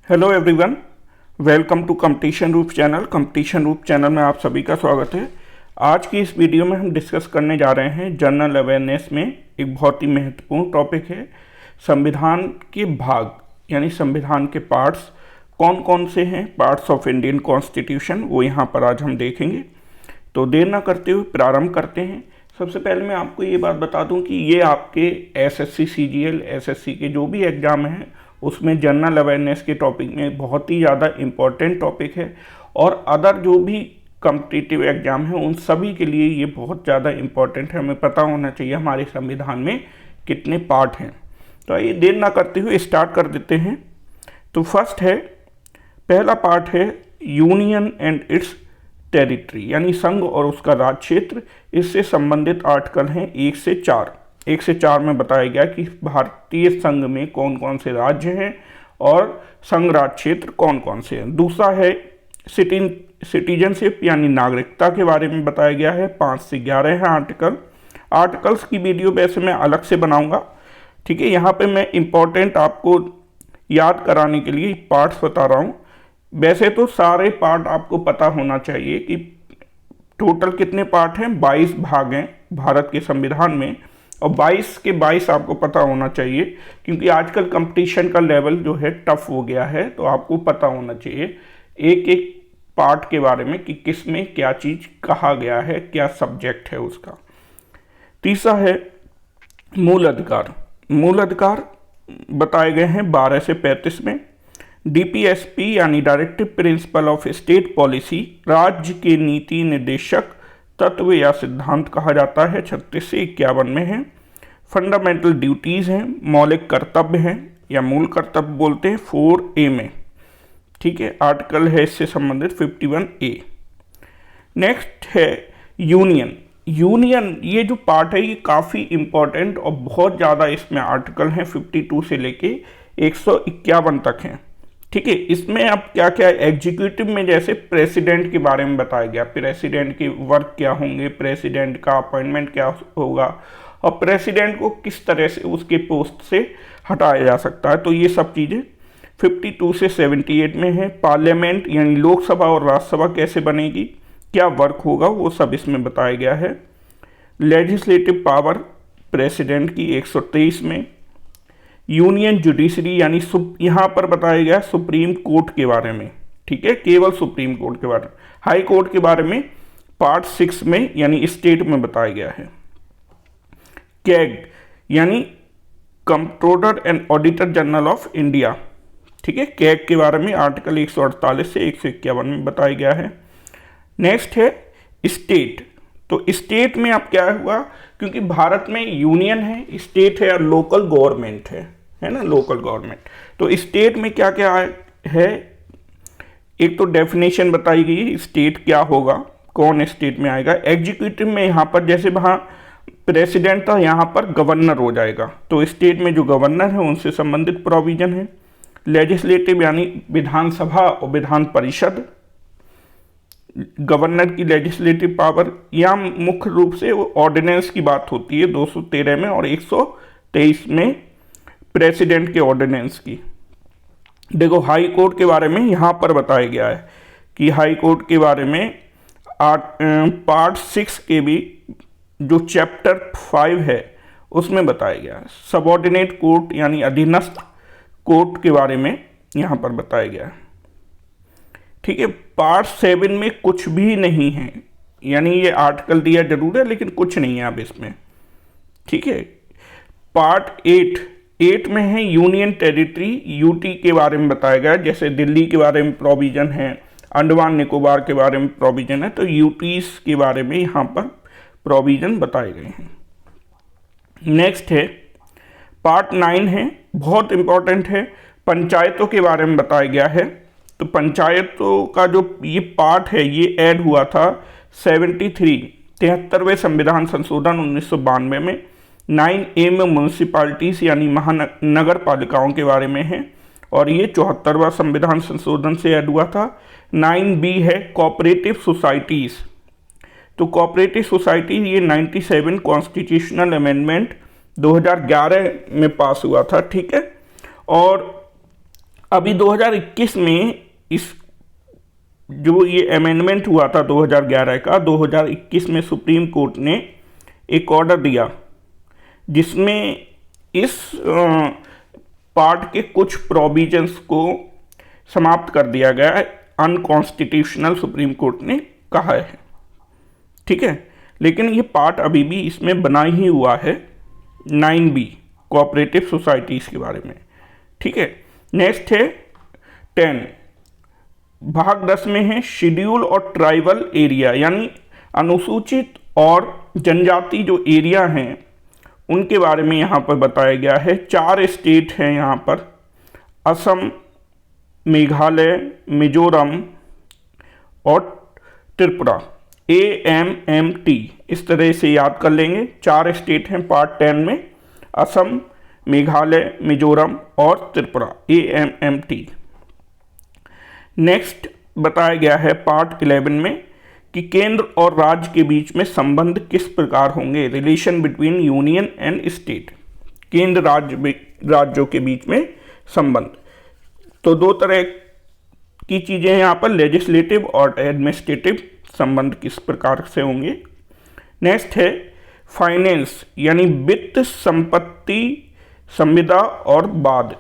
Hello everyone, welcome to competition Roop channel. Competition Roop channel में आप सभी का स्वागत है। आज की इस वीडियो में हम डिस्कस करने जा रहे हैं जनरल अवेयरनेस में एक बहुत ही महत्वपूर्ण टॉपिक है संविधान के भाग, यानी संविधान के पार्ट्स कौन कौन से हैं। पार्ट्स ऑफ इंडियन कॉन्स्टिट्यूशन वो यहाँ पर आज हम देखेंगे। तो देर ना करते हुए प्रारंभ करते हैं। सबसे पहले मैं आपको ये बात बता दूं कि ये आपके एसएससी, सीजीएल, एसएससी के जो भी एग्ज़ाम हैं उसमें जनरल अवेयरनेस के टॉपिक में बहुत ही ज़्यादा इम्पॉर्टेंट टॉपिक है, और अदर जो भी कॉम्पिटिटिव एग्ज़ाम है उन सभी के लिए ये बहुत ज़्यादा इम्पॉर्टेंट है। हमें पता होना चाहिए हमारे संविधान में कितने पार्ट हैं। तो आइए देर ना करते हुए स्टार्ट कर देते हैं। तो फर्स्ट है, पहला पार्ट है यूनियन एंड इट्स टेरिटरी, यानी संघ और उसका राज्य क्षेत्र। इससे संबंधित आर्टिकल हैं 1 से 4। 1 से 4 में बताया गया कि भारतीय संघ में कौन कौन से राज्य हैं और संघ राज्य क्षेत्र कौन कौन से हैं। दूसरा है सिटीजनशिप, यानी नागरिकता के बारे में बताया गया है। 5 से 11 है आर्टिकल्स की वीडियो वैसे मैं अलग से बनाऊंगा, ठीक है। यहाँ पे मैं इम्पोर्टेंट आपको याद कराने के लिए पार्ट्स बता रहा हूँ। वैसे तो सारे पार्ट आपको पता होना चाहिए कि टोटल कितने पार्ट हैं। 22 भाग हैं भारत के संविधान में, और 22 के 22 आपको पता होना चाहिए, क्योंकि आजकल कंपटीशन का लेवल जो है टफ हो गया है। तो आपको पता होना चाहिए एक एक पार्ट के बारे में कि किस में क्या चीज़ कहा गया है, क्या सब्जेक्ट है उसका। तीसरा है मूल अधिकार। मूल अधिकार बताए गए हैं 12 से 35 में। डीपीएसपी यानी directive principle of state policy, राज्य के नीति निर्देशक तत्व या सिद्धांत कहा जाता है, 36 से 51 में है। फंडामेंटल ड्यूटीज़ हैं, मौलिक कर्तव्य हैं या मूल कर्तव्य बोलते हैं, 4A में, ठीक है। आर्टिकल है इससे संबंधित 51A। नेक्स्ट है यूनियन। ये जो पार्ट है ये काफ़ी इम्पोर्टेंट और बहुत ज़्यादा इसमें आर्टिकल हैं, 52 से लेके 151 तक हैं, ठीक है। इसमें अब क्या क्या एग्जीक्यूटिव में जैसे प्रेसिडेंट के बारे में बताया गया, प्रेसिडेंट के वर्क क्या होंगे, प्रेसिडेंट का अपॉइंटमेंट क्या होगा, और प्रेसिडेंट को किस तरह से उसके पोस्ट से हटाया जा सकता है। तो ये सब चीज़ें 52 से 78 में है। पार्लियामेंट यानी लोकसभा और राज्यसभा कैसे बनेगी, क्या वर्क होगा, वो सब इसमें बताया गया है। लेजिस्लेटिव पावर प्रेसिडेंट की 123 में। यूनियन जुडिशरी यानी यहाँ पर बताया गया सुप्रीम कोर्ट के बारे में, ठीक है, केवल सुप्रीम कोर्ट के बारे में। हाई कोर्ट के बारे में पार्ट 6 में यानी स्टेट में बताया गया है। कैग यानी controller and auditor general of India, ठीक है। कैग के बारे में आर्टिकल 148 से 151 में बताया गया है। नेक्स्ट है स्टेट। तो स्टेट में अब क्या हुआ, क्योंकि भारत में यूनियन है, स्टेट है और लोकल गवर्नमेंट है ना, लोकल गवर्नमेंट। तो स्टेट में क्या क्या है, एक तो डेफिनेशन बताई गई स्टेट क्या होगा, कौन स्टेट में आएगा। एग्जीक्यूटिव में यहाँ पर जैसे वहाँ प्रेसिडेंट था, यहाँ पर गवर्नर हो जाएगा। तो स्टेट में जो गवर्नर है उनसे संबंधित प्रोविजन है। लेजिस्लेटिव यानी विधानसभा और विधान परिषद, गवर्नर की लेजिस्लेटिव पावर, या मुख्य रूप से वो ऑर्डिनेंस की बात होती है 213 में और 123 में प्रेसिडेंट के ऑर्डिनेंस की। देखो हाई कोर्ट के बारे में यहाँ पर बताया गया है कि हाई कोर्ट के बारे में पार्ट 6 के भी जो चैप्टर 5 है उसमें बताया गया है। सबऑर्डिनेट कोर्ट यानी अधीनस्थ कोर्ट के बारे में यहाँ पर बताया गया है, ठीक है। पार्ट 7 में कुछ भी नहीं है, यानी ये आर्टिकल दिया जरूर है लेकिन कुछ नहीं है अब इसमें, ठीक है। पार्ट 8 में है यूनियन टेरिटरी, यूटी के बारे में बताया गया है। जैसे दिल्ली के बारे में प्रोविजन है, अंडमान निकोबार के बारे में प्रोविजन है, तो यूटीज के बारे में यहाँ पर प्रोविजन बताए गए हैं। नेक्स्ट है पार्ट 9 है, बहुत इंपॉर्टेंट है, पंचायतों के बारे में बताया गया है। तो पंचायतों का जो ये पार्ट है ये ऐड हुआ था 73वें संविधान संशोधन 1992 में। 9A में म्यूनसिपालिटीज़ यानी महानगर पालिकाओं के बारे में है, और ये 74वां संविधान संशोधन से ऐड हुआ था। 9B है कोऑपरेटिव सोसाइटीज़। तो कोऑपरेटिव सोसाइटी ये 97 कॉन्स्टिट्यूशनल अमेंडमेंट 2011 में पास हुआ था, ठीक है। और अभी 2021 में इस जो ये अमेंडमेंट हुआ था 2011 का, 2021 में सुप्रीम कोर्ट ने एक ऑर्डर दिया जिसमें इस पार्ट के कुछ प्रोविजंस को समाप्त कर दिया गया है, अनकॉन्स्टिट्यूशनल सुप्रीम कोर्ट ने कहा है। ठीक है, लेकिन ये पार्ट अभी भी इसमें बना ही हुआ है 9B कोऑपरेटिव सोसाइटीज़ के बारे में। ठीक है, नेक्स्ट है 10, भाग 10 में है शेड्यूल और ट्राइबल एरिया, यानी अनुसूचित और जनजाति जो एरिया हैं उनके बारे में यहाँ पर बताया गया है। 4 स्टेट हैं यहाँ पर, असम, मेघालय, मिजोरम और त्रिपुरा, AMMT, इस तरह से याद कर लेंगे। 4 स्टेट हैं पार्ट 10 में, असम, मेघालय, मिजोरम और त्रिपुरा, AMMT। नेक्स्ट बताया गया है पार्ट 11 में कि केंद्र और राज्य के बीच में संबंध किस प्रकार होंगे, relation between union and state, केंद्र राज्यों के बीच में संबंध। तो 2 तरह की चीज़ें हैं यहाँ पर, लेजिस्लेटिव और एडमिनिस्ट्रेटिव संबंध किस प्रकार से होंगे। नेक्स्ट है फाइनेंस, यानी वित्त, संपत्ति, संविदा और बाद,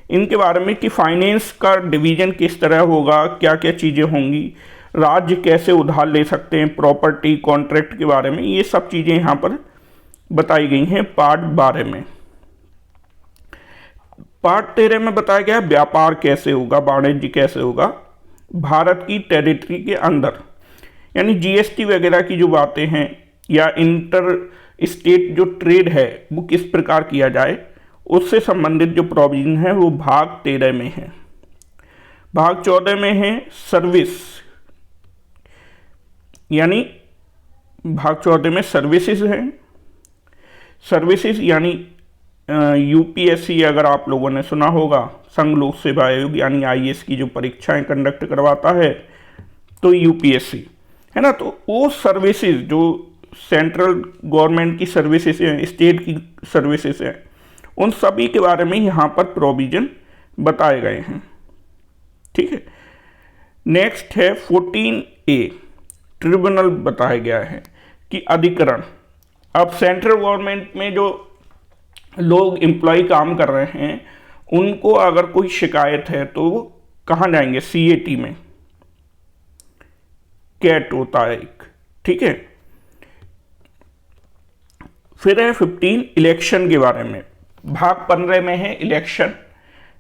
इनके बारे में कि फाइनेंस का डिवीजन किस तरह होगा, क्या क्या चीज़ें होंगी, राज्य कैसे उधार ले सकते हैं, प्रॉपर्टी, कॉन्ट्रैक्ट के बारे में, ये सब चीज़ें यहाँ पर बताई गई हैं पार्ट 12 में। पार्ट 13 में बताया गया व्यापार कैसे होगा, वाणिज्य कैसे होगा भारत की टेरिटरी के अंदर, यानी GST वगैरह की जो बातें हैं या इंटर स्टेट जो ट्रेड है वो किस प्रकार किया जाए, उससे संबंधित जो प्रोविजन है वो भाग 13 में है। भाग 14 में है सर्विस, यानी भाग 14 में सर्विसेज हैं। सर्विसेज यानी UPSC अगर आप लोगों ने सुना होगा, संघ लोक सेवा आयोग, यानी IAS की जो परीक्षाएं कंडक्ट करवाता है तो UPSC है ना। तो वो सर्विसेज जो सेंट्रल गवर्नमेंट की सर्विसेज हैं, स्टेट की सर्विसेज हैं, उन सभी के बारे में यहाँ पर प्रोविजन बताए गए हैं। ठीक है, नेक्स्ट है 14A, ट्रिब्यूनल बताया गया है कि अधिकरण। अब सेंट्रल गवर्नमेंट में जो लोग एम्प्लॉय काम कर रहे हैं उनको अगर कोई शिकायत है तो वो कहाँ जाएंगे, CAT में, कैट होता है एक। ठीक है, फिर है 15 इलेक्शन के बारे में। भाग 15 में है इलेक्शन,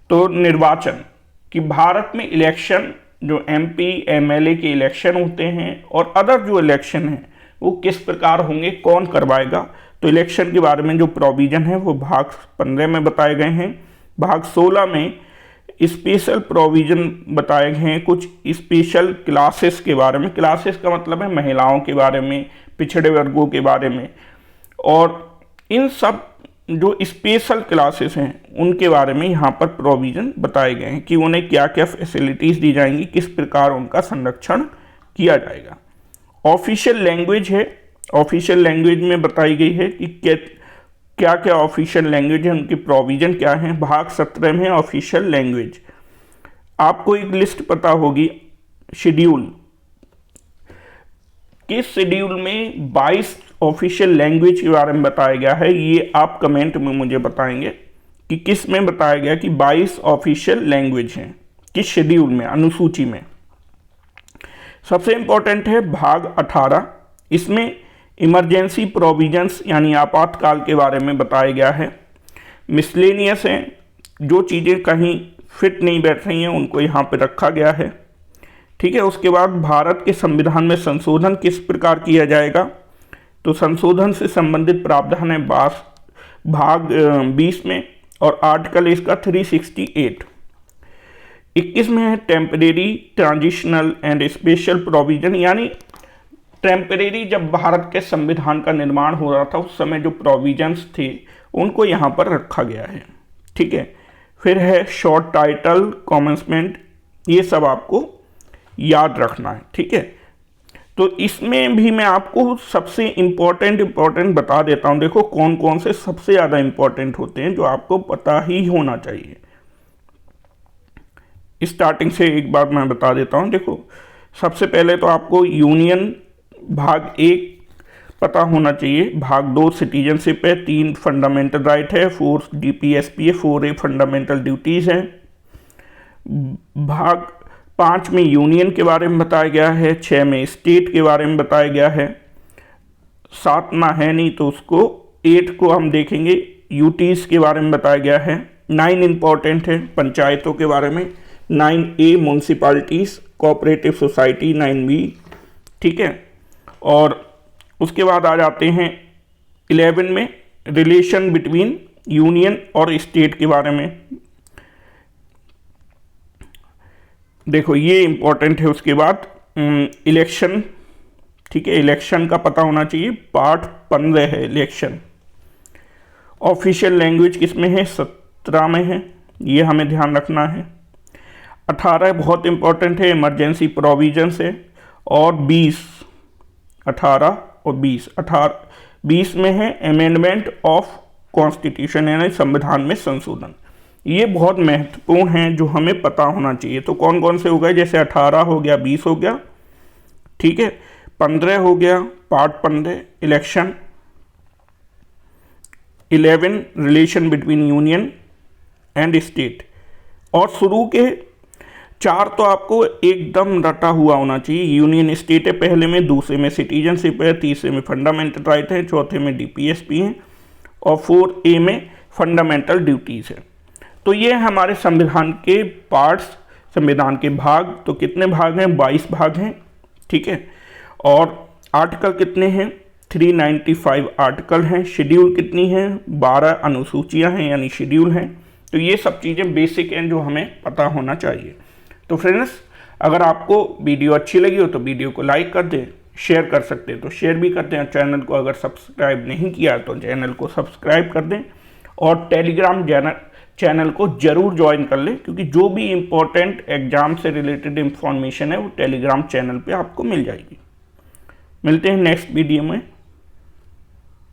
तो निर्वाचन, कि भारत में इलेक्शन जो MP MLA के इलेक्शन होते हैं और अदर जो इलेक्शन हैं वो किस प्रकार होंगे, कौन करवाएगा, तो इलेक्शन के बारे में जो प्रोविजन है वो भाग 15 में बताए गए हैं। भाग 16 में स्पेशल प्रोविजन बताए गए हैं कुछ स्पेशल क्लासेस के बारे में। क्लासेस का मतलब है महिलाओं के बारे में, पिछड़े वर्गों के बारे में, और इन सब जो स्पेशल क्लासेस हैं उनके बारे में यहाँ पर प्रोविज़न बताए गए हैं कि उन्हें क्या क्या फैसिलिटीज़ दी जाएंगी, किस प्रकार उनका संरक्षण किया जाएगा। ऑफिशियल लैंग्वेज है, ऑफिशियल लैंग्वेज में बताई गई है कि क्या क्या ऑफिशियल लैंग्वेज है, उनकी प्रोविज़न क्या है। भाग 17 में ऑफिशियल लैंग्वेज, आपको एक लिस्ट पता होगी, शेड्यूल, किस शेड्यूल में 22 ऑफिशियल लैंग्वेज के बारे में बताया गया है, ये आप कमेंट में मुझे बताएंगे कि किस में बताया गया कि 22 ऑफिशियल लैंग्वेज हैं, किस शेड्यूल में, अनुसूची में। सबसे इंपॉर्टेंट है भाग 18, इसमें इमरजेंसी प्रोविजंस यानी आपातकाल के बारे में बताया गया है। मिसलेनियस हैं, जो चीज़ें कहीं फिट नहीं बैठ रही हैं उनको यहाँ पे रखा गया है। ठीक है, उसके बाद भारत के संविधान में संशोधन किस प्रकार किया जाएगा, तो संशोधन से संबंधित प्रावधान है भाग 20 में और आर्टिकल इसका 368। 21 में है temporary, transitional and special provision, यानी टेम्परेरी, जब भारत के संविधान का निर्माण हो रहा था उस समय जो प्रोविजंस थे उनको यहाँ पर रखा गया है। ठीक है, फिर है शॉर्ट टाइटल, कमेंसमेंट, ये सब आपको याद रखना है। ठीक है, तो इसमें भी मैं आपको सबसे इम्पोर्टेंट बता देता हूँ। देखो कौन कौन से सबसे ज़्यादा इम्पोर्टेंट होते हैं जो आपको पता ही होना चाहिए। स्टार्टिंग से एक बार मैं बता देता हूँ। देखो, सबसे पहले तो आपको यूनियन भाग 1 पता होना चाहिए, भाग 2 सिटीजनशिप है, 3 फंडामेंटल राइट है, 4 डीपीएसपी है, 4A फंडामेंटल ड्यूटीज़ हैं, भाग 5 में यूनियन के बारे में बताया गया है, 6 में स्टेट के बारे में बताया गया है, 7 ना है नहीं तो उसको 8 को हम देखेंगे, यूटीज़ के बारे में बताया गया है, 9 इंपॉर्टेंट है पंचायतों के बारे में, 9A municipalities, cooperative society 9B, ठीक है। और उसके बाद आ जाते हैं 11 में रिलेशन बिटवीन यूनियन और स्टेट के बारे में। देखो ये इंपॉर्टेंट है। उसके बाद इलेक्शन, ठीक है, इलेक्शन का पता होना चाहिए, पार्ट 15 है इलेक्शन। ऑफिशियल लैंग्वेज किसमें है, 17 में है, ये हमें ध्यान रखना है। 18 बहुत इंपॉर्टेंट है, इमरजेंसी प्रोविजंस है। और 20, 18 और 20 में है अमेंडमेंट ऑफ कॉन्स्टिट्यूशन, यानी संविधान में संशोधन। ये बहुत महत्वपूर्ण हैं जो हमें पता होना चाहिए। तो कौन कौन से हो गए, जैसे 18 हो गया, 20 हो गया, ठीक है, 15 हो गया part 15 election, 11 relation between union and state, और शुरू के 4 तो आपको एकदम रटा हुआ होना चाहिए। यूनियन स्टेट है पहले में, दूसरे में सिटीजनशिप है, तीसरे में फंडामेंटल राइट है, चौथे में डीपीएसपी है, और 4A में फंडामेंटल ड्यूटीज़ है। तो ये हमारे संविधान के पार्ट्स, संविधान के भाग। तो कितने भाग हैं, 22 भाग हैं, ठीक है। और आर्टिकल कितने हैं, 395 आर्टिकल हैं। शेड्यूल कितनी हैं, 12 अनुसूचियां हैं यानी शेड्यूल हैं। तो ये सब चीज़ें बेसिक हैं जो हमें पता होना चाहिए। तो फ्रेंड्स, अगर आपको वीडियो अच्छी लगी हो तो वीडियो को लाइक कर दें, शेयर कर सकते हैं तो शेयर भी कर दें, चैनल को अगर सब्सक्राइब नहीं किया तो चैनल को सब्सक्राइब कर दें, और टेलीग्राम चैनल को ज़रूर ज्वाइन कर लें, क्योंकि जो भी इम्पोर्टेंट एग्जाम से रिलेटेड इंफॉर्मेशन है वो टेलीग्राम चैनल पे आपको मिल जाएगी। मिलते हैं नेक्स्ट वीडियो में।